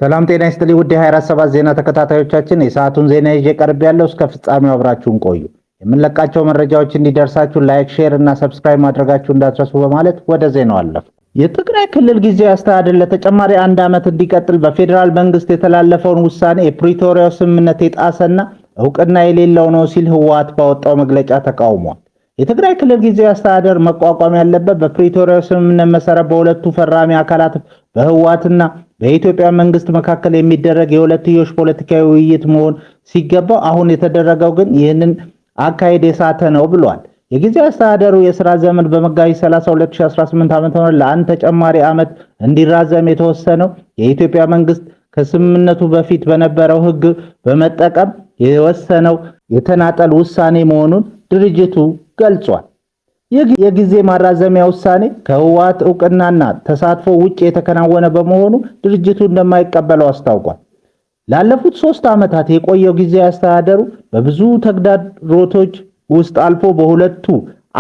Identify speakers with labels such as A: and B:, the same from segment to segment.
A: ሰላም ጤና ይስጥልኝ ውድ 24/7 ዜና ተከታታዮቻችን የሰዓቱን ዜና ይዤ ቀርብ ያለው እስከ ፍጻሜው አብራችሁን ቆዩ። የምንለቃቸው መረጃዎች እንዲደርሳችሁ ላይክ፣ ሼር እና ሰብስክራይብ ማድረጋችሁ እንዳትረሱ በማለት ወደ ዜናው አለፍ። የትግራይ ክልል ጊዜያዊ አስተዳደር ለተጨማሪ 1 ዓመት እንዲቀጥል በፌዴራል መንግስት የተላለፈውን ውሳኔ የፕሪቶሪያው ስምምነት የጣሰና እውቅና የሌለው ነው ሲል ህወሓት ባወጣው መግለጫ ተቃውሟል። የትግራይ ክልል ጊዜያዊ አስተዳደር መቋቋም ያለበት በፕሪቶሪያው ስምምነት መሰረት በሁለቱ ፈራሚ አካላት በህወሓትና በኢትዮጵያ መንግስት መካከል የሚደረግ የሁለትዮሽ ፖለቲካዊ ውይይት መሆን ሲገባው አሁን የተደረገው ግን ይህንን አካሄድ የሳተ ነው ብሏል። የጊዜያዊ አስተዳደሩ የሥራ ዘመን በመጋቢት 30 2018 ዓ.ም ለአንድ ተጨማሪ ዓመት እንዲራዘም የተወሰነው የኢትዮጵያ መንግስት ከስምምነቱ በፊት በነበረው ህግ በመጠቀም የወሰነው የተናጠል ውሳኔ መሆኑን ድርጅቱ ገልጿል። የጊዜ ማራዘሚያ ውሳኔ ከህወሓት እውቅናና ተሳትፎ ውጭ የተከናወነ በመሆኑ ድርጅቱ እንደማይቀበለው አስታውቋል። ላለፉት 3 ዓመታት የቆየው ጊዜያዊ አስተዳደሩ በብዙ ተግዳሮቶች ውስጥ አልፎ በሁለቱ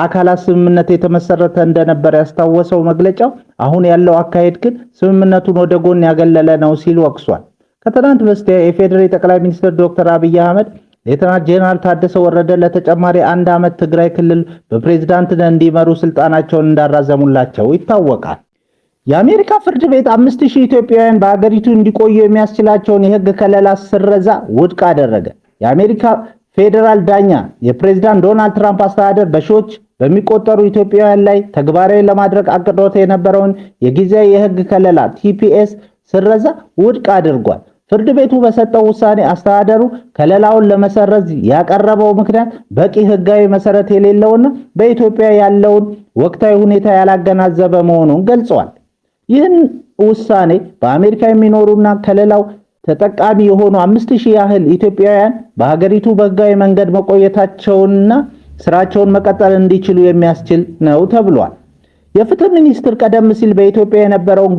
A: አካላት ስምምነት የተመሰረተ እንደነበር ያስታወሰው መግለጫው አሁን ያለው አካሄድ ግን ስምምነቱን ወደ ጎን ያገለለ ነው ሲል ወቅሷል። ከትናንት በስቲያ የፌዴራል ጠቅላይ ሚኒስትር ዶክተር አብይ አህመድ ሌተናንት ጄኔራል ታደሰ ወረደ ለተጨማሪ 1 ዓመት ትግራይ ክልል በፕሬዝዳንትነት እንዲመሩ ስልጣናቸውን እንዳራዘሙላቸው ይታወቃል። የአሜሪካ ፍርድ ቤት 5000 ኢትዮጵያውያን በአገሪቱ እንዲቆዩ የሚያስችላቸውን የህግ ከለላ ስረዛ ውድቅ አደረገ። የአሜሪካ ፌዴራል ዳኛ የፕሬዝዳንት ዶናልድ ትራምፕ አስተዳደር በሺዎች በሚቆጠሩ ኢትዮጵያውያን ላይ ተግባራዊ ለማድረግ አቅዶት የነበረውን የጊዜያዊ የህግ ከለላ ቲፒኤስ ስረዛ ውድቅ አድርጓል። ፍርድ ቤቱ በሰጠው ውሳኔ አስተዳደሩ ከለላውን ለመሰረዝ ያቀረበው ምክንያት በቂ ህጋዊ መሰረት የሌለውና በኢትዮጵያ ያለውን ወቅታዊ ሁኔታ ያላገናዘበ መሆኑን ገልጿል። ይህን ውሳኔ በአሜሪካ የሚኖሩና ከለላው ተጠቃሚ የሆኑ 5000 ያህል ኢትዮጵያውያን በሀገሪቱ በህጋዊ መንገድ መቆየታቸውንና ስራቸውን መቀጠል እንዲችሉ የሚያስችል ነው ተብሏል። የፍትህ ሚኒስትር ቀደም ሲል በኢትዮጵያ የነበረውን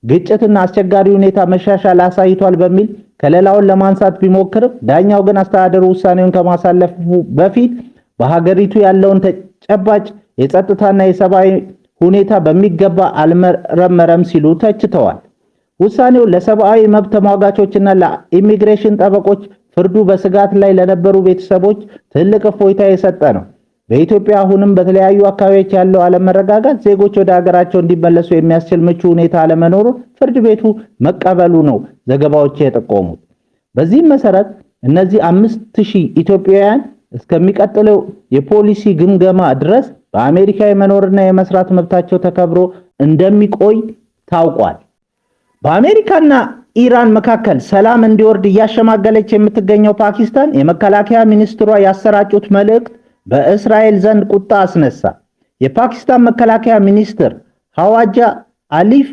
A: ግጭትና አስቸጋሪ ሁኔታ መሻሻል አሳይቷል በሚል ከለላውን ለማንሳት ቢሞክርም ዳኛው ግን አስተዳደሩ ውሳኔውን ከማሳለፉ በፊት በሀገሪቱ ያለውን ተጨባጭ የጸጥታና የሰብአዊ ሁኔታ በሚገባ አልመረመረም ሲሉ ተችተዋል። ውሳኔው ለሰብአዊ መብት ተሟጋቾችና ለኢሚግሬሽን ጠበቆች ፍርዱ በስጋት ላይ ለነበሩ ቤተሰቦች ትልቅ እፎይታ የሰጠ ነው። በኢትዮጵያ አሁንም በተለያዩ አካባቢዎች ያለው አለመረጋጋት ዜጎች ወደ ሀገራቸው እንዲመለሱ የሚያስችል ምቹ ሁኔታ አለመኖሩን ፍርድ ቤቱ መቀበሉ ነው ዘገባዎች የጠቆሙት። በዚህም መሰረት እነዚህ 5000 ኢትዮጵያውያን እስከሚቀጥለው የፖሊሲ ግምገማ ድረስ በአሜሪካ የመኖርና የመስራት መብታቸው ተከብሮ እንደሚቆይ ታውቋል። በአሜሪካና ኢራን መካከል ሰላም እንዲወርድ እያሸማገለች የምትገኘው ፓኪስታን የመከላከያ ሚኒስትሯ ያሰራጩት መልእክት በእስራኤል ዘንድ ቁጣ አስነሳ። የፓኪስታን መከላከያ ሚኒስትር ሐዋጃ አሊፍ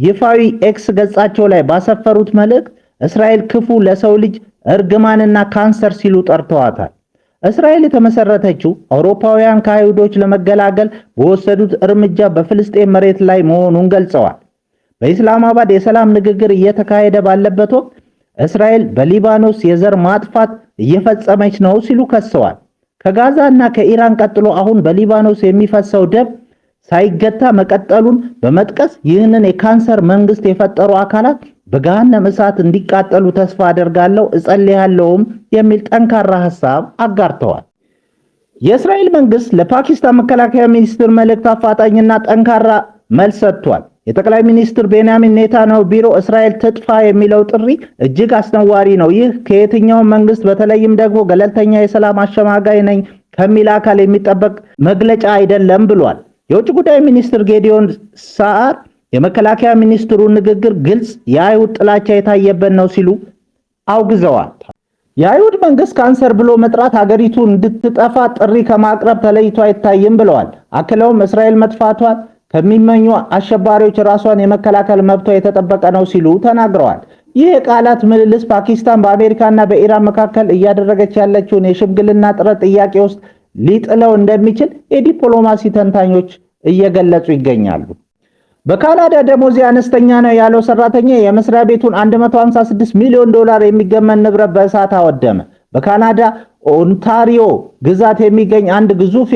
A: ይፋዊ ኤክስ ገጻቸው ላይ ባሰፈሩት መልእክት እስራኤል ክፉ ለሰው ልጅ እርግማንና ካንሰር ሲሉ ጠርተዋታል። እስራኤል የተመሰረተችው አውሮፓውያን ከአይሁዶች ለመገላገል በወሰዱት እርምጃ በፍልስጤም መሬት ላይ መሆኑን ገልጸዋል። በኢስላማባድ የሰላም ንግግር እየተካሄደ ባለበት ወቅት እስራኤል በሊባኖስ የዘር ማጥፋት እየፈጸመች ነው ሲሉ ከሰዋል። ከጋዛ እና ከኢራን ቀጥሎ አሁን በሊባኖስ የሚፈሰው ደም ሳይገታ መቀጠሉን በመጥቀስ ይህንን የካንሰር መንግስት የፈጠሩ አካላት በገሃነም እሳት እንዲቃጠሉ ተስፋ አደርጋለሁ እጸልያለሁም የሚል ጠንካራ ሐሳብ አጋርተዋል። የእስራኤል መንግስት ለፓኪስታን መከላከያ ሚኒስትር መልእክት አፋጣኝና ጠንካራ መልስ ሰጥቷል። የጠቅላይ ሚኒስትር ቤንያሚን ኔታንያሁ ቢሮ እስራኤል ትጥፋ የሚለው ጥሪ እጅግ አስነዋሪ ነው። ይህ ከየትኛው መንግስት በተለይም ደግሞ ገለልተኛ የሰላም አሸማጋይ ነኝ ከሚል አካል የሚጠበቅ መግለጫ አይደለም ብሏል። የውጭ ጉዳይ ሚኒስትር ጌዲዮን ሳአር የመከላከያ ሚኒስትሩ ንግግር ግልጽ የአይሁድ ጥላቻ የታየበት ነው ሲሉ አውግዘዋል። የአይሁድ መንግስት ካንሰር ብሎ መጥራት ሀገሪቱ እንድትጠፋ ጥሪ ከማቅረብ ተለይቶ አይታይም ብለዋል። አክለውም እስራኤል መጥፋቷን ከሚመኙ አሸባሪዎች ራሷን የመከላከል መብቷ የተጠበቀ ነው ሲሉ ተናግረዋል። ይህ የቃላት ምልልስ ፓኪስታን በአሜሪካና በኢራን መካከል እያደረገች ያለችውን የሽምግልና ጥረት ጥያቄ ውስጥ ሊጥለው እንደሚችል የዲፕሎማሲ ተንታኞች እየገለጹ ይገኛሉ። በካናዳ ደሞዝ አነስተኛ ነው ያለው ሰራተኛ የመስሪያ ቤቱን $156 ሚሊዮን የሚገመን ንብረት በእሳት አወደመ። በካናዳ ኦንታሪዮ ግዛት የሚገኝ አንድ ግዙፍ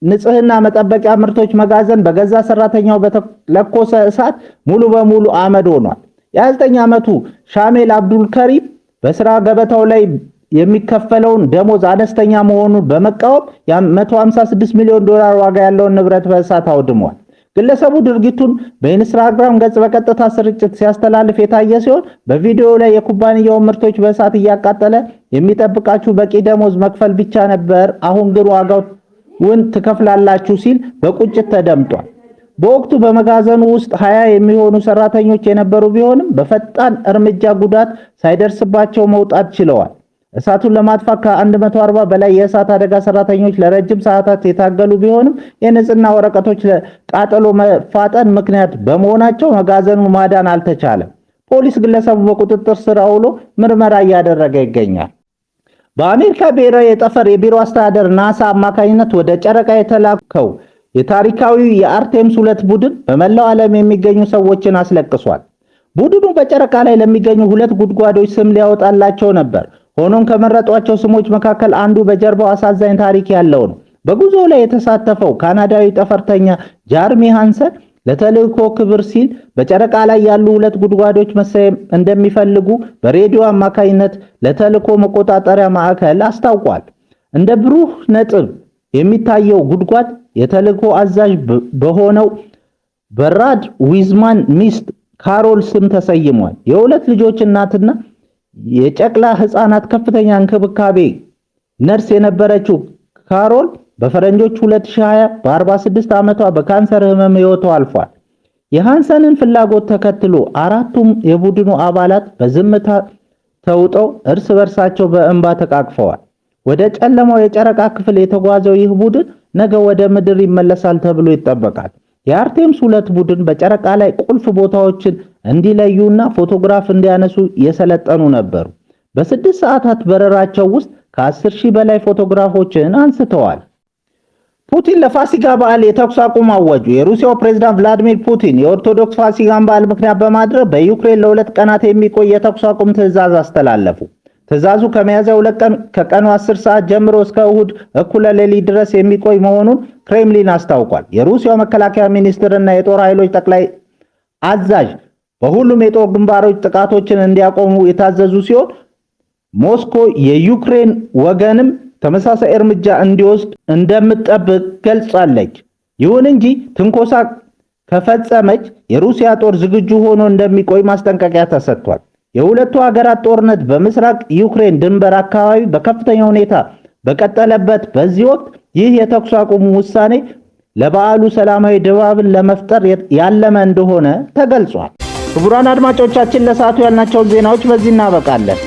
A: ንጽህና መጠበቂያ ምርቶች መጋዘን በገዛ ሰራተኛው በተለኮሰ እሳት ሙሉ በሙሉ አመድ ሆኗል። የ29 ዓመቱ ሻሜል አብዱል ከሪም በስራ ገበታው ላይ የሚከፈለውን ደሞዝ አነስተኛ መሆኑን በመቃወም የ156 ሚሊዮን ዶላር ዋጋ ያለውን ንብረት በእሳት አውድሟል። ግለሰቡ ድርጊቱን በኢንስታግራም ገጽ በቀጥታ ስርጭት ሲያስተላልፍ የታየ ሲሆን በቪዲዮው ላይ የኩባንያውን ምርቶች በእሳት እያቃጠለ የሚጠብቃችሁ በቂ ደሞዝ መክፈል ብቻ ነበር፣ አሁን ግን ዋጋውን ትከፍላላችሁ ሲል በቁጭት ተደምጧል። በወቅቱ በመጋዘኑ ውስጥ 20 የሚሆኑ ሰራተኞች የነበሩ ቢሆንም በፈጣን እርምጃ ጉዳት ሳይደርስባቸው መውጣት ችለዋል። እሳቱን ለማጥፋት ከ140 በላይ የእሳት አደጋ ሰራተኞች ለረጅም ሰዓታት የታገሉ ቢሆንም የንጽህና ወረቀቶች ለቃጠሎ መፋጠን ምክንያት በመሆናቸው መጋዘኑን ማዳን አልተቻለም። ፖሊስ ግለሰቡ በቁጥጥር ስር አውሎ ምርመራ እያደረገ ይገኛል። በአሜሪካ ብሔራዊ የጠፈር የቢሮ አስተዳደር ናሳ አማካኝነት ወደ ጨረቃ የተላከው የታሪካዊ የአርቴምስ 2 ቡድን በመላው ዓለም የሚገኙ ሰዎችን አስለቅሷል። ቡድኑ በጨረቃ ላይ ለሚገኙ 2 ጉድጓዶች ስም ሊያወጣላቸው ነበር። ሆኖም ከመረጧቸው ስሞች መካከል አንዱ በጀርባው አሳዛኝ ታሪክ ያለው ነው። በጉዞ ላይ የተሳተፈው ካናዳዊ ጠፈርተኛ ጀረሚ ሃንሰን ለተልእኮ ክብር ሲል በጨረቃ ላይ ያሉ 2 ጉድጓዶች መሰየም እንደሚፈልጉ በሬዲዮ አማካኝነት ለተልእኮ መቆጣጠሪያ ማዕከል አስታውቋል። እንደ ብሩህ ነጥብ የሚታየው ጉድጓድ የተልእኮ አዛዥ በሆነው በራድ ዊዝማን ሚስት ካሮል ስም ተሰይሟል። የ2 ልጆች እናትና የጨቅላ ህፃናት ከፍተኛ እንክብካቤ ነርስ የነበረችው ካሮል በፈረንጆች 2020 በ46 ዓመቷ በካንሰር ህመም ህይወቷ አልፏል። የሃንሰንን ፍላጎት ተከትሎ 4ቱም የቡድኑ አባላት በዝምታ ተውጠው እርስ በርሳቸው በእንባ ተቃቅፈዋል። ወደ ጨለማው የጨረቃ ክፍል የተጓዘው ይህ ቡድን ነገ ወደ ምድር ይመለሳል ተብሎ ይጠበቃል። የአርቴምስ 2 ቡድን በጨረቃ ላይ ቁልፍ ቦታዎችን እንዲለዩና ፎቶግራፍ እንዲያነሱ የሰለጠኑ ነበሩ። በ6 ሰዓታት በረራቸው ውስጥ ከ10,000 በላይ ፎቶግራፎችን አንስተዋል። ፑቲን ለፋሲካ በዓል የተኩስ አቁም አወጁ። የሩሲያው ፕሬዝዳንት ቭላዲሚር ፑቲን የኦርቶዶክስ ፋሲካን በዓል ምክንያት በማድረግ በዩክሬን ለ2 ቀናት የሚቆይ የተኩስ አቁም ትዕዛዝ አስተላለፉ። ትዕዛዙ ከሚያዝያ 2 ቀን ከቀኑ 10 ሰዓት ጀምሮ እስከ እሁድ እኩለ ሌሊት ድረስ የሚቆይ መሆኑን ክሬምሊን አስታውቋል። የሩሲያው መከላከያ ሚኒስትርና የጦር ኃይሎች ጠቅላይ አዛዥ በሁሉም የጦር ግንባሮች ጥቃቶችን እንዲያቆሙ የታዘዙ ሲሆን ሞስኮ የዩክሬን ወገንም ተመሳሳይ እርምጃ እንዲወስድ እንደምትጠብቅ ገልጻለች። ይሁን እንጂ ትንኮሳ ከፈጸመች የሩሲያ ጦር ዝግጁ ሆኖ እንደሚቆይ ማስጠንቀቂያ ተሰጥቷል። የሁለቱ ሀገራት ጦርነት በምስራቅ ዩክሬን ድንበር አካባቢ በከፍተኛ ሁኔታ በቀጠለበት በዚህ ወቅት ይህ የተኩስ አቁም ውሳኔ ለበዓሉ ሰላማዊ ድባብን ለመፍጠር ያለመ እንደሆነ ተገልጿል። ክቡራን አድማጮቻችን ለሰዓቱ ያልናቸው ዜናዎች በዚህ እናበቃለን።